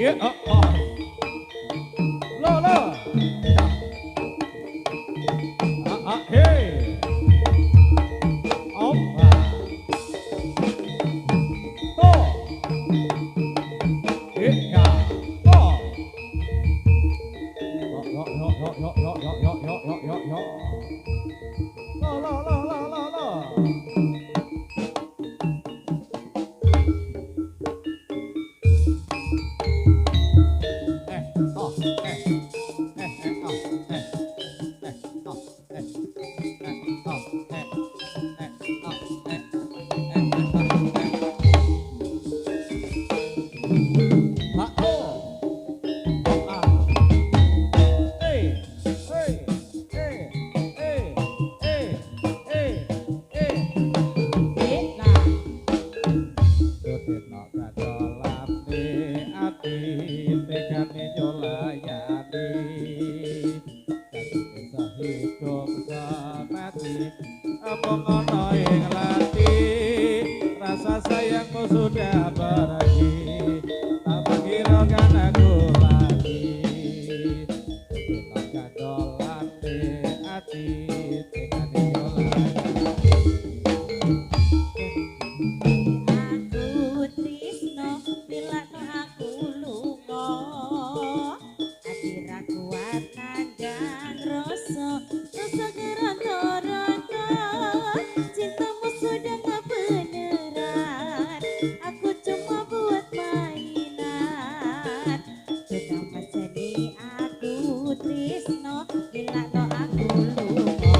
Yeah, lo lo. Hey. Oh. Oh. Yeah. Oh. Yo. Lo. Rasa sayangmu sudah pergi, tak menghiraukan aku lagi. Kita dolan di hati, tekan aku tresno bilakno aku lunga ati ra kuat nandang rasa geronto-ronto cintamu sudah gak beneran aku cuma buat mainan sudah paseni aku tresno bilakno aku lunga.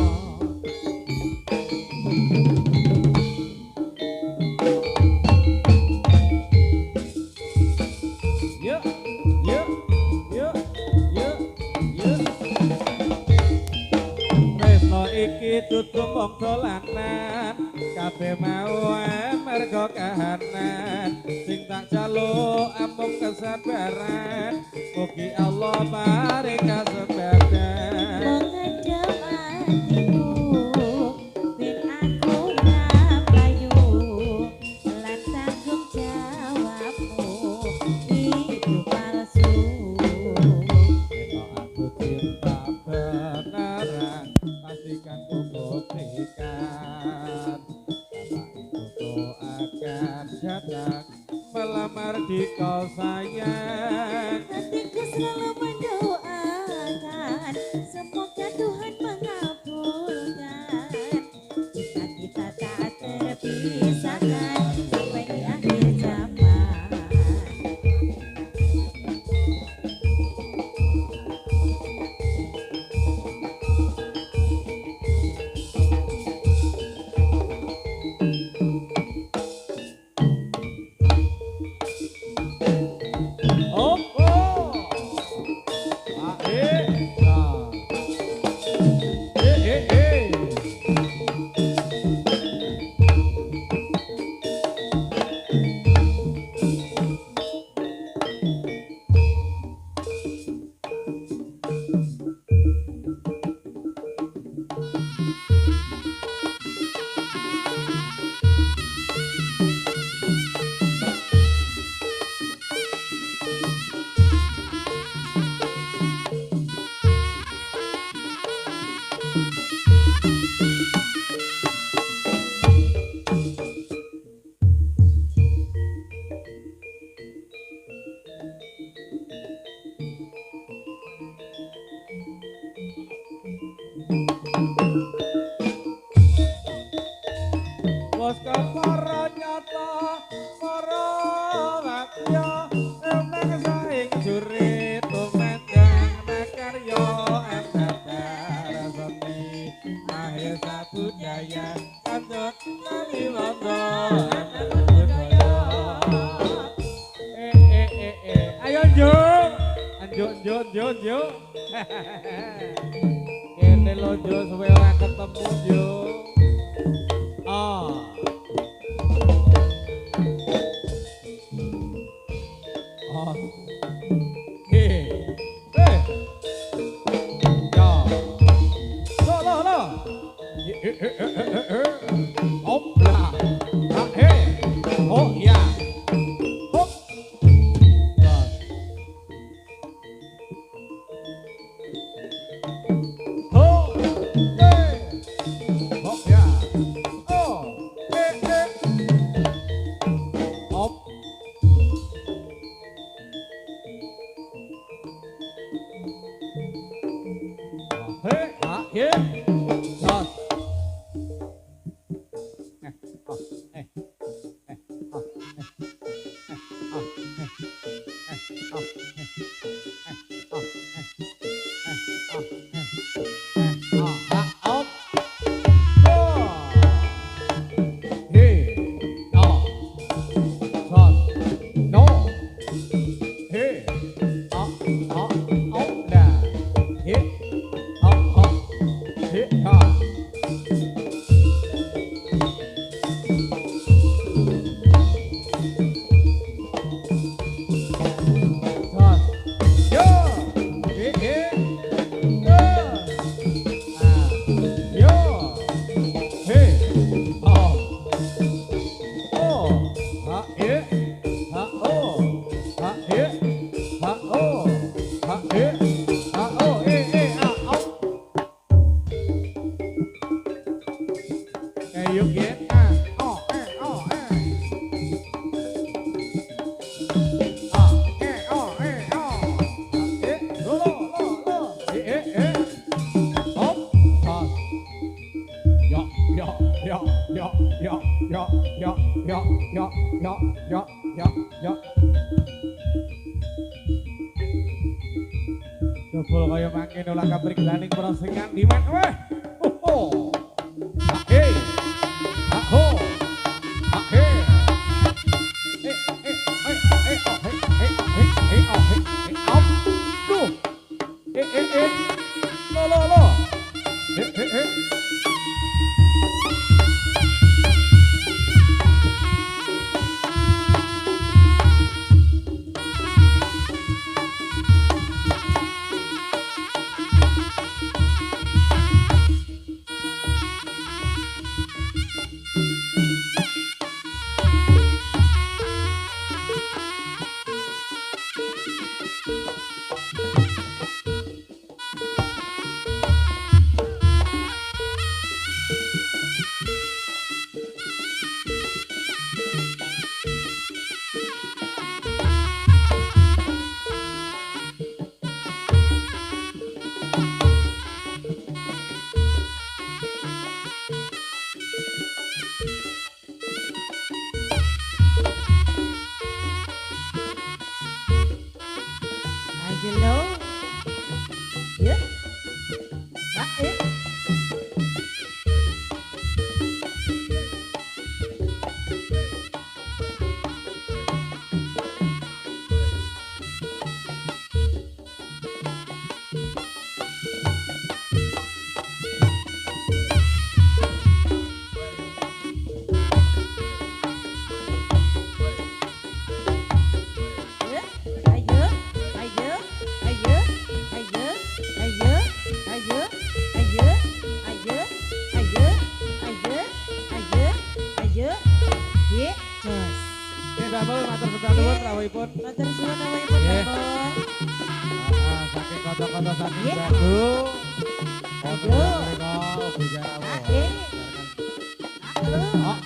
Tutup wong dolanan kabeh mau mergo kahanan sing tak jaluk amung kesabaran mugi Allah paring kasabaran Mengendam hatiku ben aku ngapayu lan tanggung jawabmu itu palsu aku cinta beneran pastikan ku buktikan akan datang melamar di kau sayang hatiku selalu mendoakan semoga Tuhan mengabulkan kita tak terpisahkan sampai di akhir zaman. Bos para nyata para wakya emang saing juri tumendang makarya embar seni mahesa budaya kandut laliwanda budaya ayo njuk kene lo njuk suwe ora ketemu njuk Oh. Oh. Ha e. Ha oh. Ha e. Ha oh. Ha e. Ha oh. A oh. Yuk ya. Oh. Oh. Jebul kaya mangkene ulah kaprigelaning prosingan dimen weh. Oh. Hey. Ho. Hey. Angelo. Ya. Ya. Matur nuwun rawuhipun. Matur suwun rawuhipun, Bapak. Saking kota-kota saking Dago. Ayo.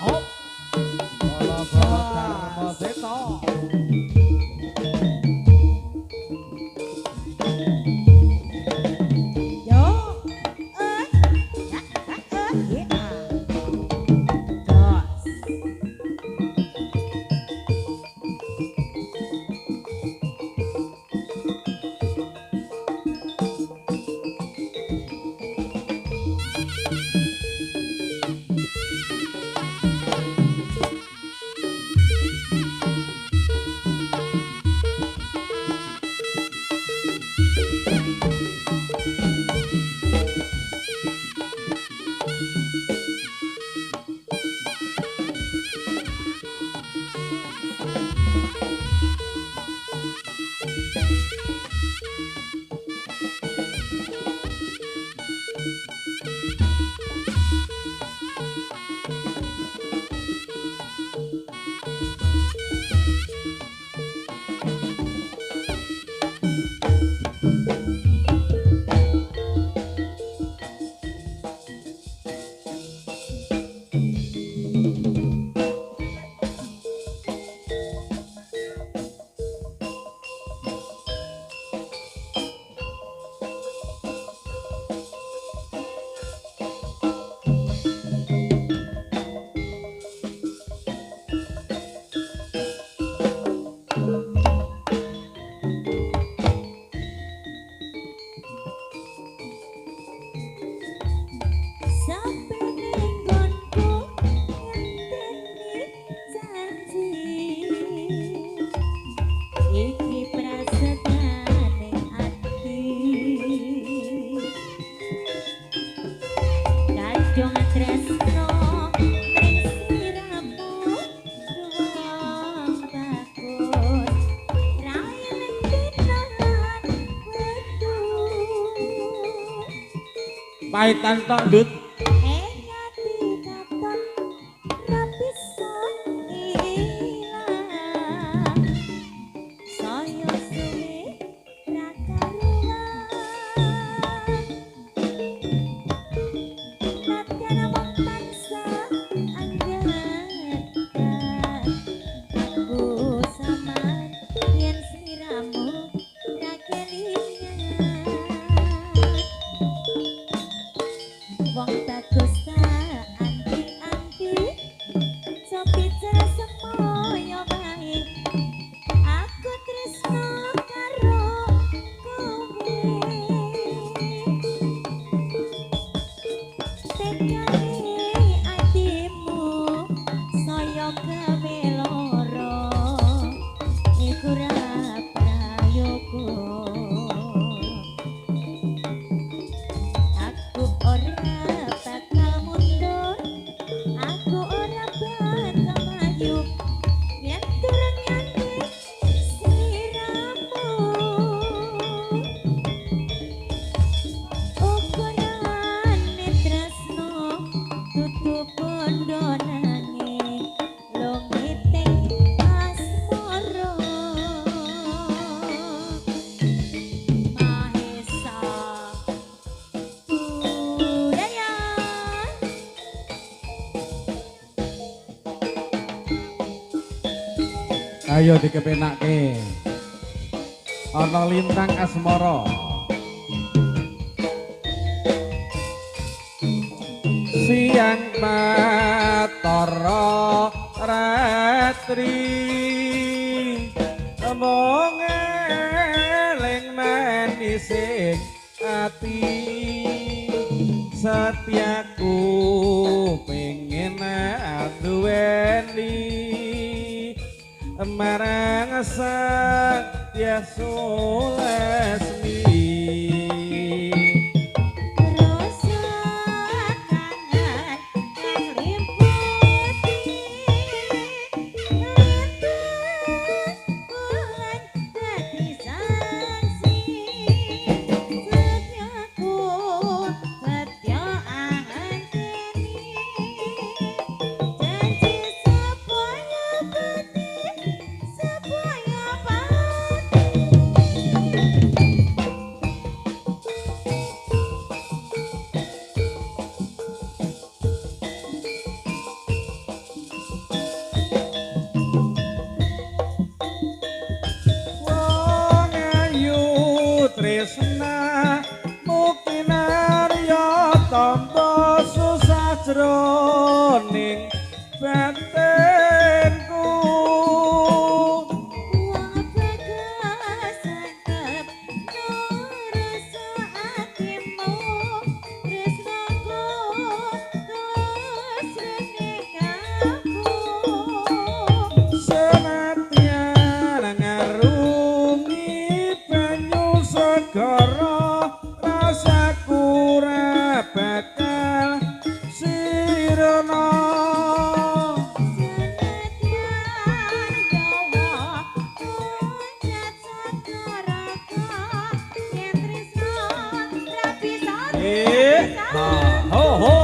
Oh. Bola Dharma Seta. Yo. Paitan tok, Dut. Ngati katon bondo nanging longiting asmara Mahesa budaya Ayo dikepenake ana lintang asmara siang matara ratri mung eling manising ati setiaku pengen duweni marang Satya Sulesmi rasa kangen kang liputi lintas bulan dadi saksi setiaku setya anganteni janji supaya pati supaya pati wong ayu tresna mukinarya tampa susah jroning batinku Wong bagas sangkep ngrasa atimu tresnaku tulus renekaku senadyan ngarungi banyu segara rasaku ora bakal sirna senadyan gawa puncak sakaraka yen tresna ra bisa ho ho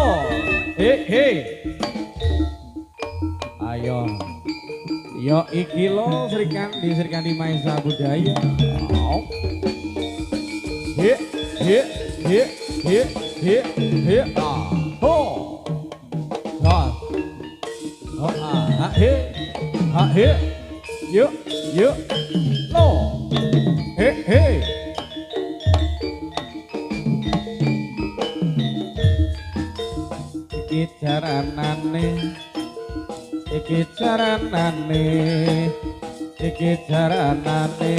he ayo yo iki lo Srikandi Maesa Budaya Au. he ah ho ha ho ah he yuk lo he iki jaranane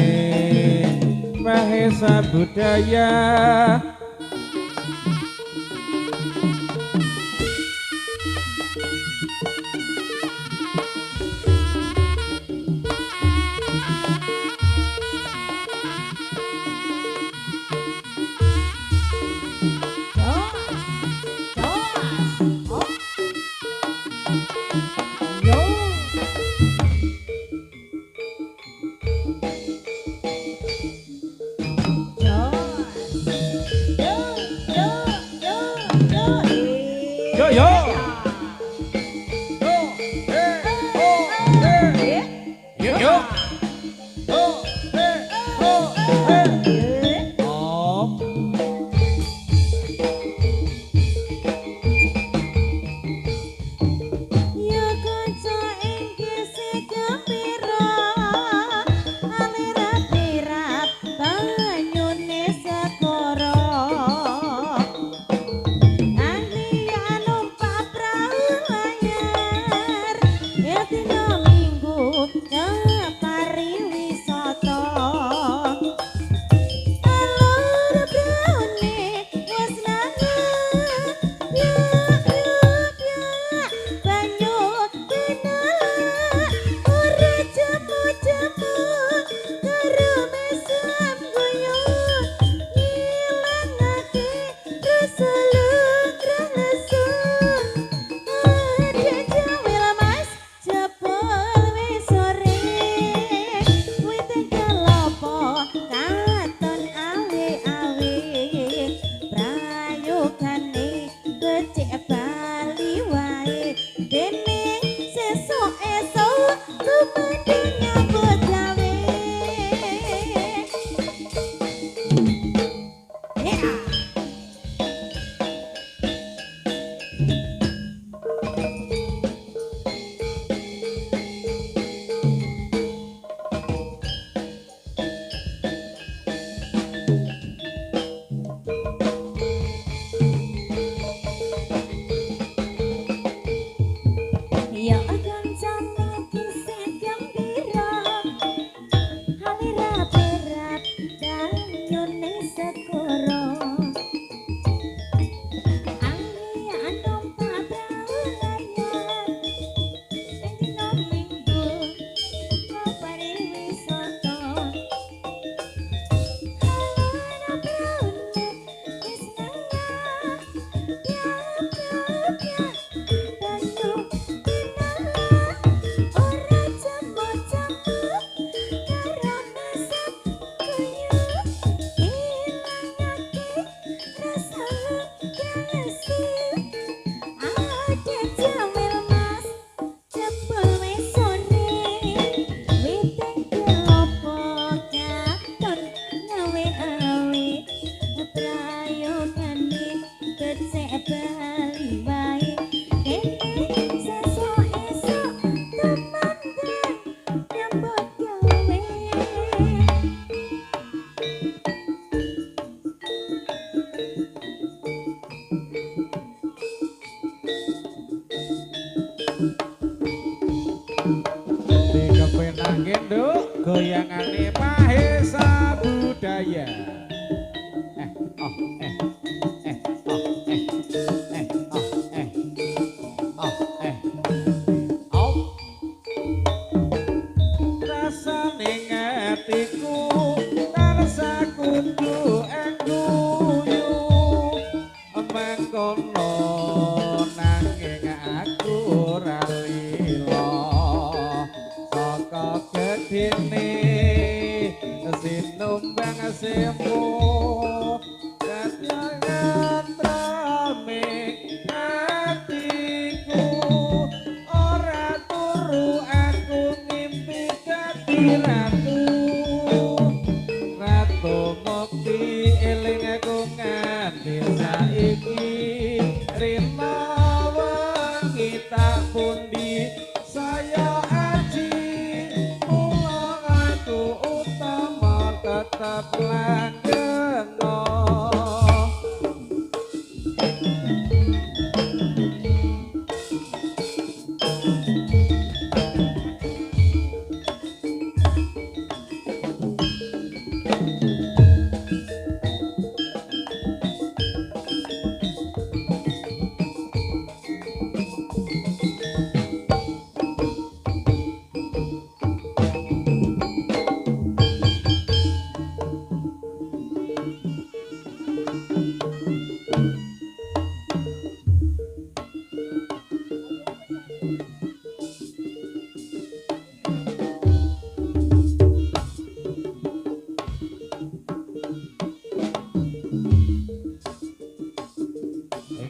Mahesa Budaya yo yo Ya dene sesuk esuk tumedhe nyambut gawe. Yeah. Ya kancane kisah gembira hale berat danyune sekoro angin anom pabraulanya sing dina minggu ngopari wisata hale braune wis nengah piap-piap banyu ora cemot-cemot karo nasab kuyu ilangake rasa kelesi ade jamil mas jebul wis sore witing kelopo katon ngawe awit prayogane becek bali wae dene sesuk esuk tumandang nyambut gawe. Dikepenake nduk goyangane Mahesa Budaya. Oh eh oh eh oh eh oh eh oh rasane ngatiku tarsa kudu engguyu mengkono nanging aku ora lila saka gedine sinumbang sempo kadang trame hatiku ora turu aku ngimpi dadi ratu ratu mukti eling aku nganti saiki rina wengi tak pundi saya aji mula aku utama tetap langgengno.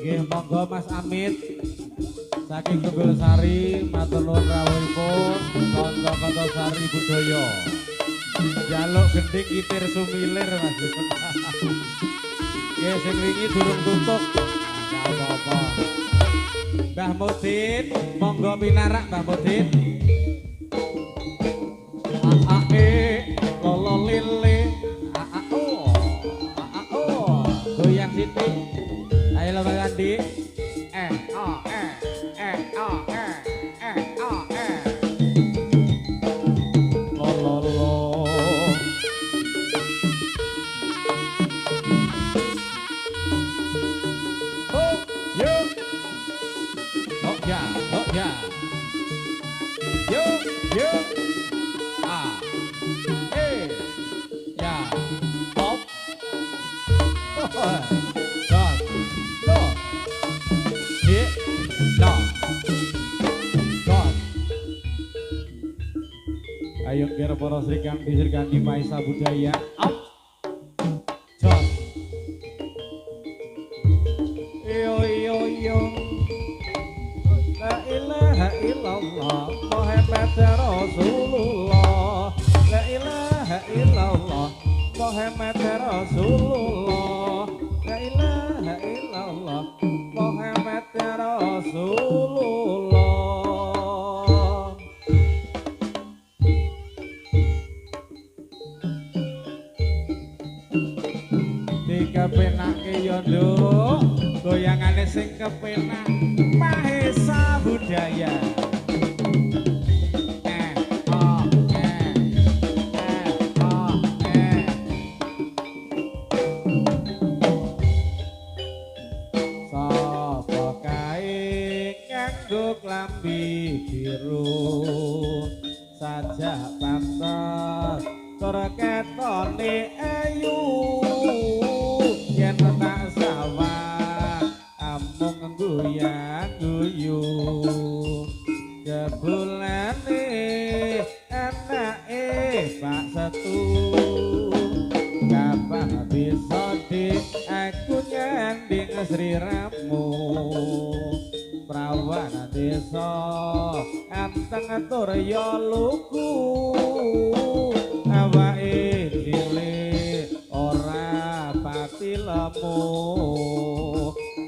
Nggih monggo Mas Amit saking Tunggul Sari matur nuwun rawuhipun kanca-kanca Sari Budaya. Jaluk gending kitir sumilir Mas. Nggih sing wingi durung tutup. Enggak apa-apa. Mbah Mudin, monggo pinarak Mbah Mudin. Lolo lele. Goyang sithik. Ayo lo Bang Andi. Lolo. Oh, yo. Oh ya, oh ya. Yo, yo. Ah. Ya. Pop. Ayo kira para Sri Kandi Mahesa Budaya. Up. Jot. Yo yo yo. La ilaha ilaha illallah Muhammad Rasulullah La ilaha illallah Muhammad Rasulullah La ilaha illallah Muhammad Rasulullah dikepenake yo nduk goyangane sing kepenak Mahesa Budaya sapa kae nganggo klambi biru sajak pantes tur ketone ayu yen tak sawah amung guyang guyu jebulane anake Pak Setu kapan bisa di aku nyanding sliramu prawan desa anteng tur ya lugu awake cilik ora pati lemu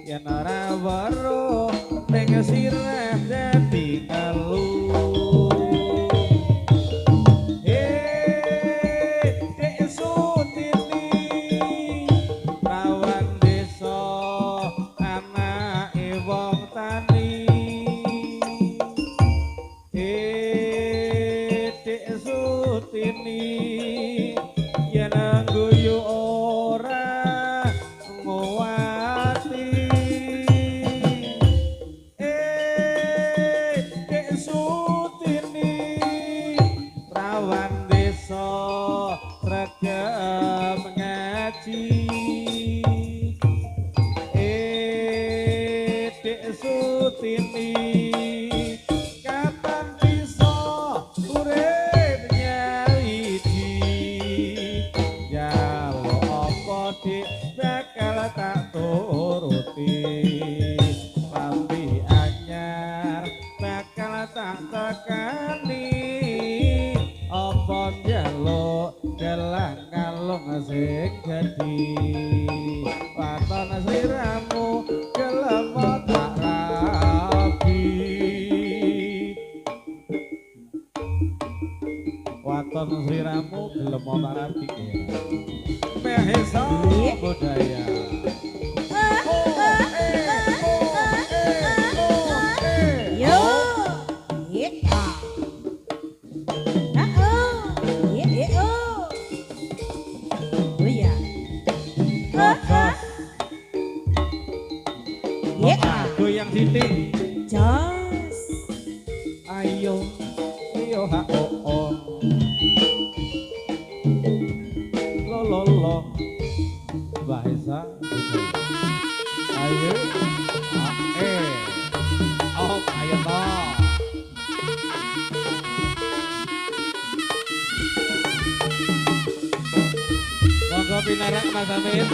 yen ora weruh ning sirah dadi ngelu Dek Sutini prawan desa anake wong tani Dek Sutini yen guyu ora nguwati Dek Sutini prawan desa regem ngaji Dek Sutini kapan bisa urip nyawiji jaluk apa dik bakal tak turuti lambi anyar bakal tak tekani apa njaluk gelang kalung sing gedhi waton sliramu gelem tak rabi waton sliramu gelem tak rabi Mahesa Budaya Yo, iya. Iya. Oh iya. Iya. goyang titik Jos. ayo ayo ha oh lo Mahesa ayo ayo toh monggo pinarak Mas Amin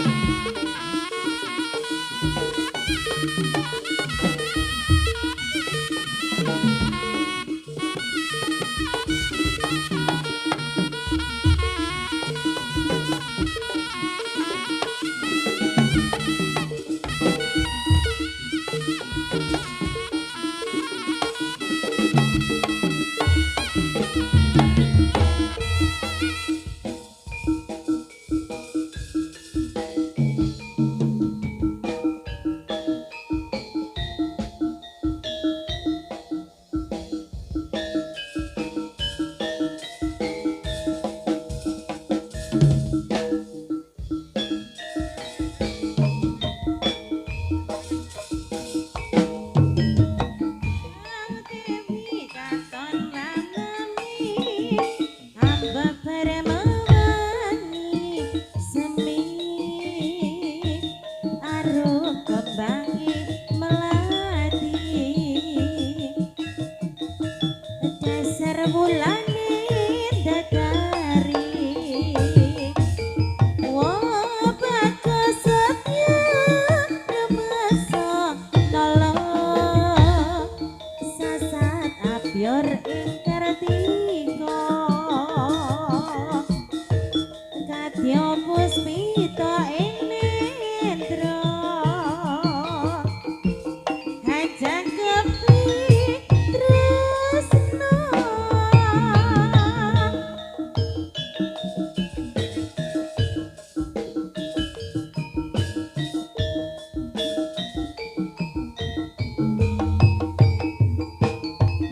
Biar ingkartika kadya puspita ing nendra hajang kepi tresna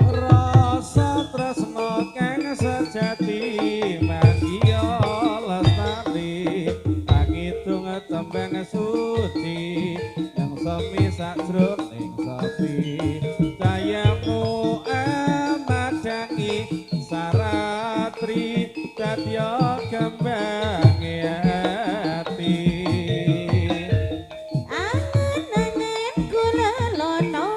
rasa tresno kang sejati manggiya lestari pangitung tembang suci yang semi sajroning sepi cayamu amadangi saratri dadya kembange ati angen-angen kula lono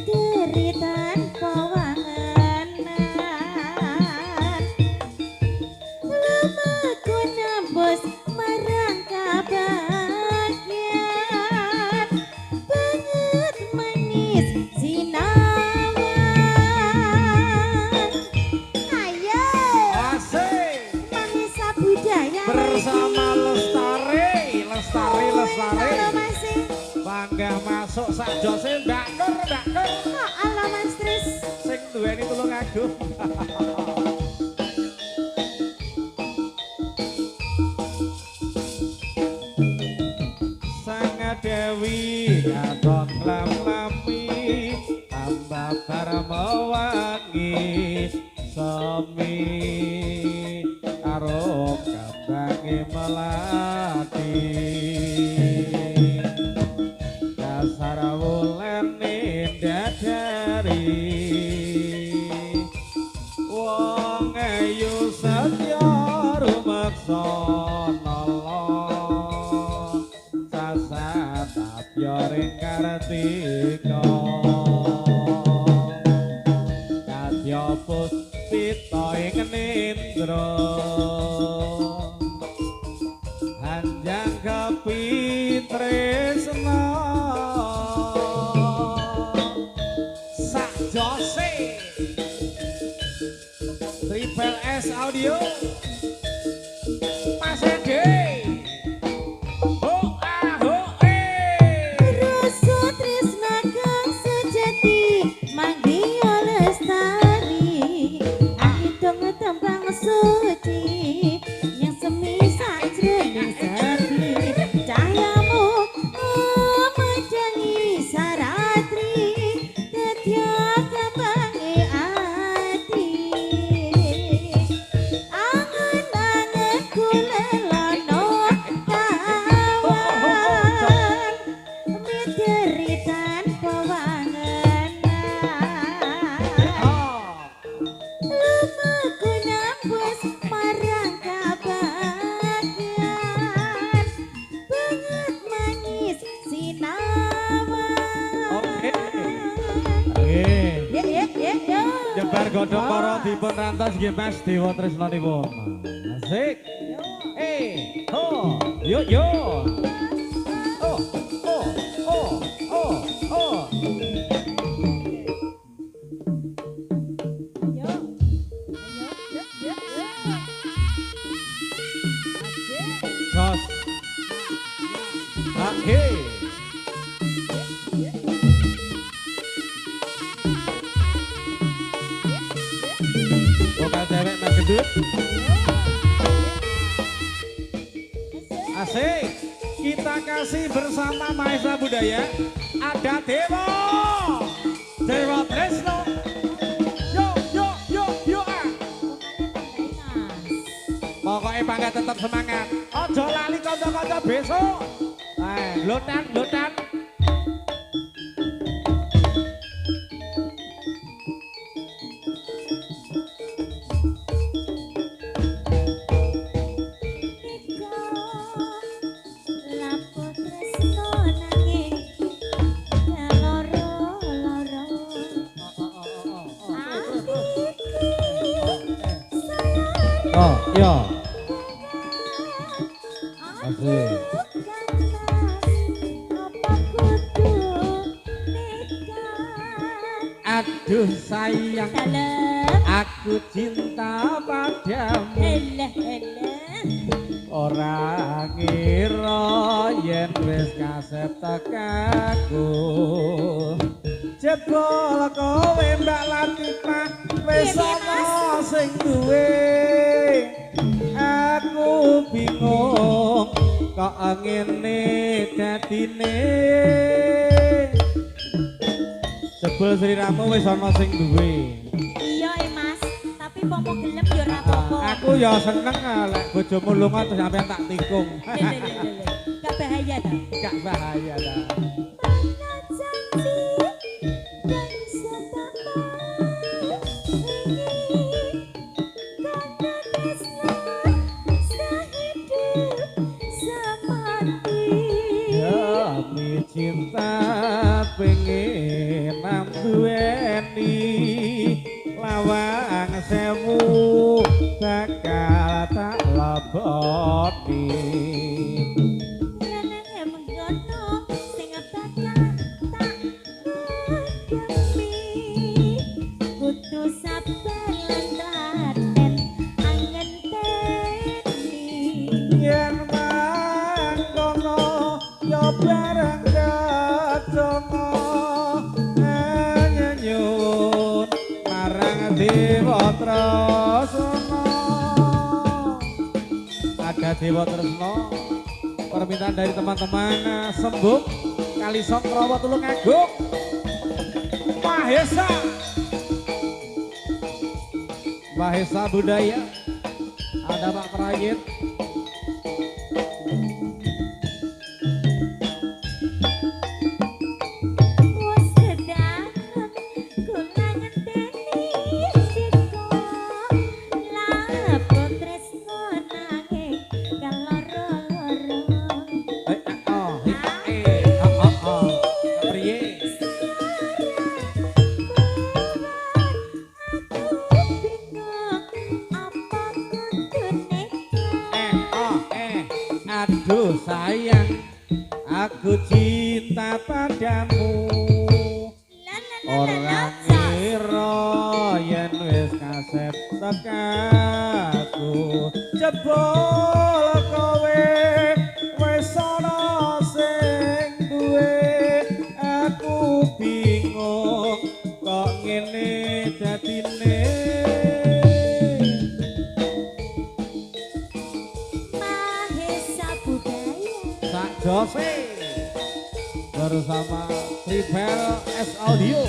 deritan pawanganan lumaku nembus marang kabagyan banget manis sinawan ayo asik Mahesa budaya bersama Lestari Halo masih bangga masuk sak jose Mbak Nur kok ala Mas Tris sing duweni tulung agung sang dewi katon lam-lami tambah parma wangi semi karo kambange melati dasar wulene dadari wong ayu setya rumeksa nala sasat tapyoring kartika kadya puspita ing nendra hanjang kepi tresna sak jose Triple S Audio Mas Ede ho Rasa tresna kang sejati manggiya lestari ahitung tembang suci yang semi sajroning sepi cahayamu amadangi saratri dadya kembange ati angen-angen kula lono kawan mideritan pawanganan lumaku nembus marang kabagyan banget manis sinawan Oke. ya Jebar godhong para dipun rantos nggih Mas Dewa tresnanipun. Asik. Ho, yo. Oh. Jos. Oke. Vokal cewek Mas Gendut. Asik. Kita kasih bersama Mahesa Budaya. Ada Dewa Tresno. Yo. Pokoknya bangga tetap semangat. Ojo lali kanca-kanca besok. Lotan. lapo tresno nanging loro-loro Oh, yo. Asik. apa kudu Aduh sayang, Dalem. aku cinta padamu. Elah elah. Ora ngira yen wis kasep tekaku. Jebul kowe Mbak Latifah wis ana sing duwe. Aku bingung kok ngene dadine. Jebul sliramu wis ana sing duwe. Iya Mas, tapi pomo gelem ya ora apa-apa. Aku ya seneng lek bojomu lunga terus sampean tak tikung. Lele. Gak bahaya ta? Gak bahaya dah. Demi cinta pengen duweni lawang sewu bakal tak leboni. Yen mangkono yo bareng kecono nyenyun marang Dewa Tresna. Ada Dewa Tresna, permintaan dari teman-teman Sembung Kali Songkrawa Tulungagung Mahesa Budaya, ada Pak Prayit. Aduh sayang, aku cinta padamu. Orang ngira yen wis kasep tekaku. Jebul kowe wis ana sing duwe. Aku bingung kok ngene dadine. Jose bersama Tribel S Audio.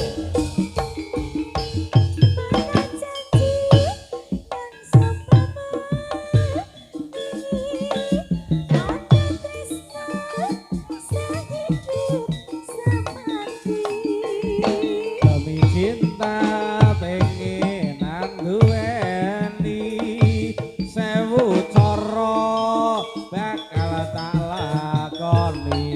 Demi cinta pengenan duweni sewu cara bakal tak lakoni.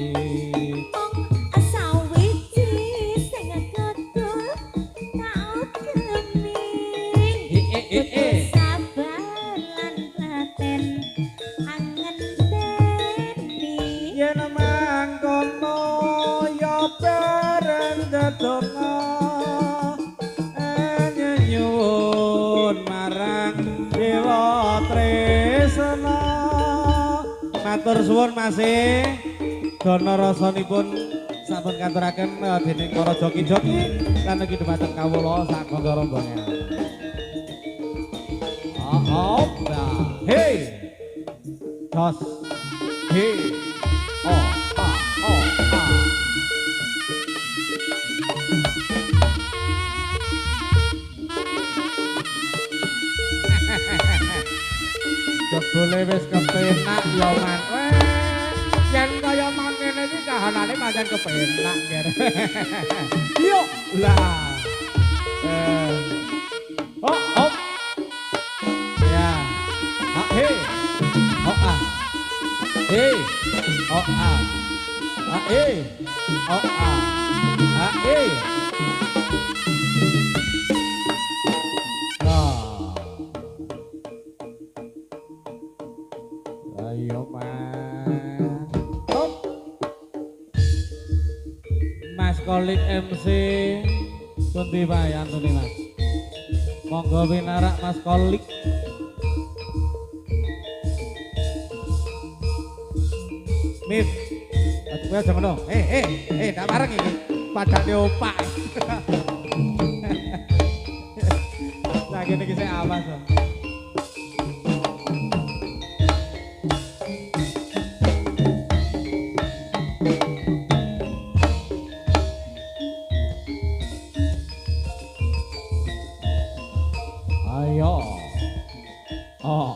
Yen mangkono ya bareng dedonga nyenyun marang Dewa Tresna. Matur suwun masih dono rasanipun sampun katuraken dening para joki-joki lan ugi dhumateng kawula sak rombongan. Hey, dos, hey, oh. Jebule wis kepenak ya man. Yen kaya man ngene iki kahanane pancen kepenak ger. Yo lah. Oh. Ya. Hey. Oh. Hey. Oh. Hey. Oh. Hey. Ayo man. Mas Kolit MC Pundi Pak Antuni Mas. Monggo winarak Mas Kolik. Mif. Kowe aja ngono. Ndak bareng iki. Padane opak. Lah kene iki sik awas to. Ayo. Oh.